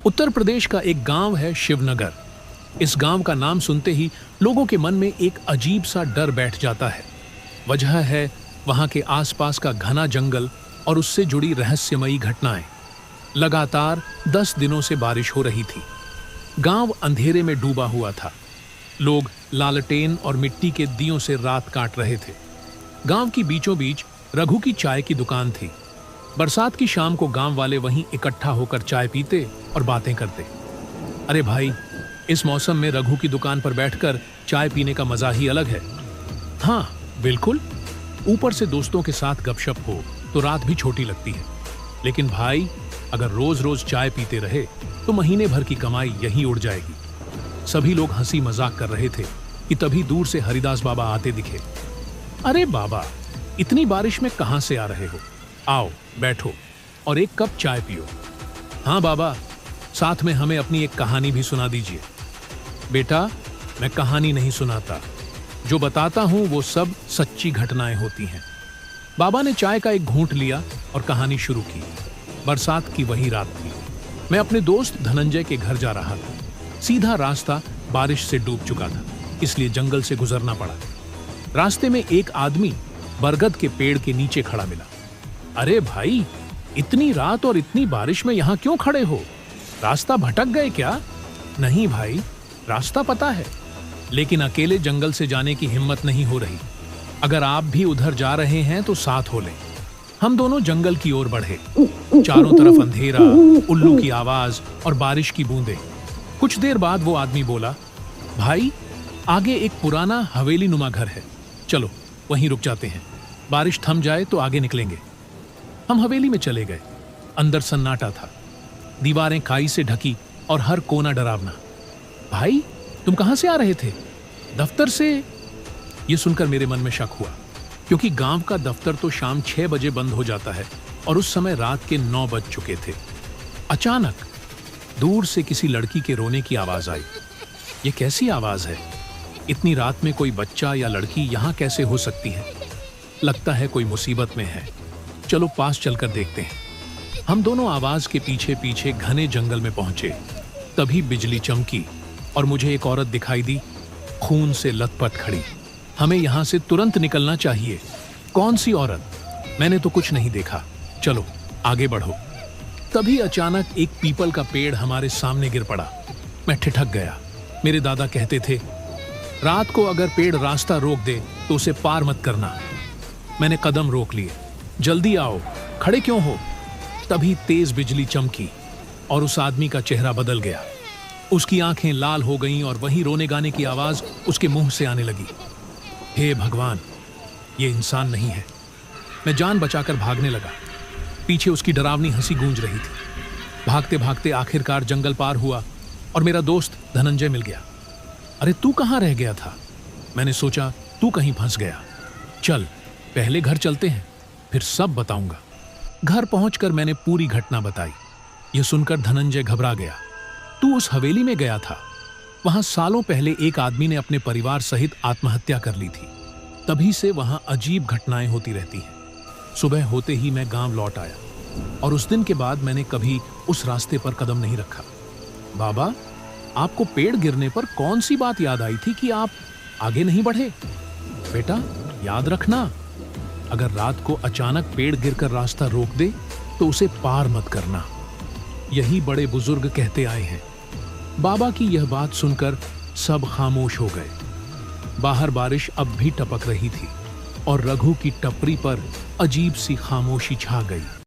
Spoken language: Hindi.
उत्तर प्रदेश का एक गांव है शिवनगर। इस गांव का नाम सुनते ही लोगों के मन में एक अजीब सा डर बैठ जाता है। वजह है वहां के आसपास का घना जंगल और उससे जुड़ी रहस्यमयी घटनाएं। लगातार 10 दिनों से बारिश हो रही थी। गांव अंधेरे में डूबा हुआ था। लोग लालटेन और मिट्टी के दियों से रात काट रहे थे। गांव की बीचों बीच रघु की चाय की दुकान थी। बरसात की शाम को गांव वाले वहीं इकट्ठा होकर चाय पीते और बातें करते। अरे भाई, इस मौसम में रघु की दुकान पर बैठकर चाय पीने का मजा ही अलग है। हाँ बिल्कुल, ऊपर से दोस्तों के साथ गपशप हो तो रात भी छोटी लगती है। लेकिन भाई, अगर रोज रोज चाय पीते रहे तो महीने भर की कमाई यहीं उड़ जाएगी। सभी लोग हंसी मजाक कर रहे थे कि तभी दूर से हरिदास बाबा आते दिखे। अरे बाबा, इतनी बारिश में कहां से आ रहे हो? आओ बैठो और एक कप चाय पियो। हाँ बाबा, साथ में हमें अपनी एक कहानी भी सुना दीजिए। बेटा, मैं कहानी नहीं सुनाता, जो बताता हूं वो सब सच्ची घटनाएं होती हैं। बाबा ने चाय का एक घूंट लिया और कहानी शुरू की। बरसात की वही रात थी। मैं अपने दोस्त धनंजय के घर जा रहा था। सीधा रास्ता बारिश से डूब चुका था, इसलिए जंगल से गुजरना पड़ा। रास्ते में एक आदमी बरगद के पेड़ के नीचे खड़ा मिला। अरे भाई, इतनी रात और इतनी बारिश में यहाँ क्यों खड़े हो? रास्ता भटक गए क्या? नहीं भाई, रास्ता पता है, लेकिन अकेले जंगल से जाने की हिम्मत नहीं हो रही। अगर आप भी उधर जा रहे हैं तो साथ हो लें। हम दोनों जंगल की ओर बढ़े। चारों तरफ अंधेरा, उल्लू की आवाज और बारिश की बूंदें। कुछ देर बाद वो आदमी बोला, भाई, आगे एक पुराना हवेली नुमा घर है, चलो वहीं रुक जाते हैं। बारिश थम जाए तो आगे निकलेंगे। हम हवेली में चले गए। अंदर सन्नाटा था। दीवारें काई से ढकी और हर कोना डरावना। भाई, तुम कहां से आ रहे थे? दफ्तर से। यह सुनकर मेरे मन में शक हुआ, क्योंकि गांव का दफ्तर तो शाम 6 बजे बंद हो जाता है और उस समय रात के 9 बज चुके थे। अचानक दूर से किसी लड़की के रोने की आवाज आई। ये कैसी आवाज है? इतनी रात में कोई बच्चा या लड़की यहां कैसे हो सकती है? लगता है कोई मुसीबत में है। चलो पास चलकर देखते हैं। हम दोनों आवाज के पीछे पीछे घने जंगल में पहुंचे। तभी बिजली चमकी और मुझे एक औरत दिखाई दी, खून से लथपथ खड़ी। हमें यहां से तुरंत निकलना चाहिए। कौन सी औरत? मैंने तो कुछ नहीं देखा। चलो आगे बढ़ो। तभी अचानक एक पीपल का पेड़ हमारे सामने गिर पड़ा। मैं ठिठक गया। मेरे दादा कहते थे, रात को अगर पेड़ रास्ता रोक दे तो उसे पार मत करना। मैंने कदम रोक लिए। जल्दी आओ, खड़े क्यों हो? तभी तेज बिजली चमकी और उस आदमी का चेहरा बदल गया। उसकी आंखें लाल हो गईं और वही रोने गाने की आवाज उसके मुंह से आने लगी। हे भगवान, ये इंसान नहीं है। मैं जान बचाकर भागने लगा। पीछे उसकी डरावनी हंसी गूंज रही थी। भागते भागते आखिरकार जंगल पार हुआ और मेरा दोस्त धनंजय मिल गया। अरे तू कहाँ रह गया था? मैंने सोचा तू कहीं फंस गया। चल पहले घर चलते हैं, फिर सब बताऊंगा। घर पहुंचकर मैंने पूरी घटना बताई। यह सुनकर धनंजय घबरा गया। तू उस हवेली में गया था? वहां सालों पहले एक आदमी ने अपने परिवार सहित आत्महत्या कर ली थी। तभी से वहां अजीब घटनाएं होती रहती हैं। सुबह होते ही मैं गांव लौट आया और उस दिन के बाद मैंने कभी उस रास्ते पर कदम नहीं रखा। बाबा, आपको पेड़ गिरने पर कौन सी बात याद आई थी कि आप आगे नहीं बढ़े? बेटा, याद रखना, अगर रात को अचानक पेड़ गिरकर रास्ता रोक दे तो उसे पार मत करना। यही बड़े बुजुर्ग कहते आए हैं। बाबा की यह बात सुनकर सब खामोश हो गए। बाहर बारिश अब भी टपक रही थी और रघु की टपरी पर अजीब सी खामोशी छा गई।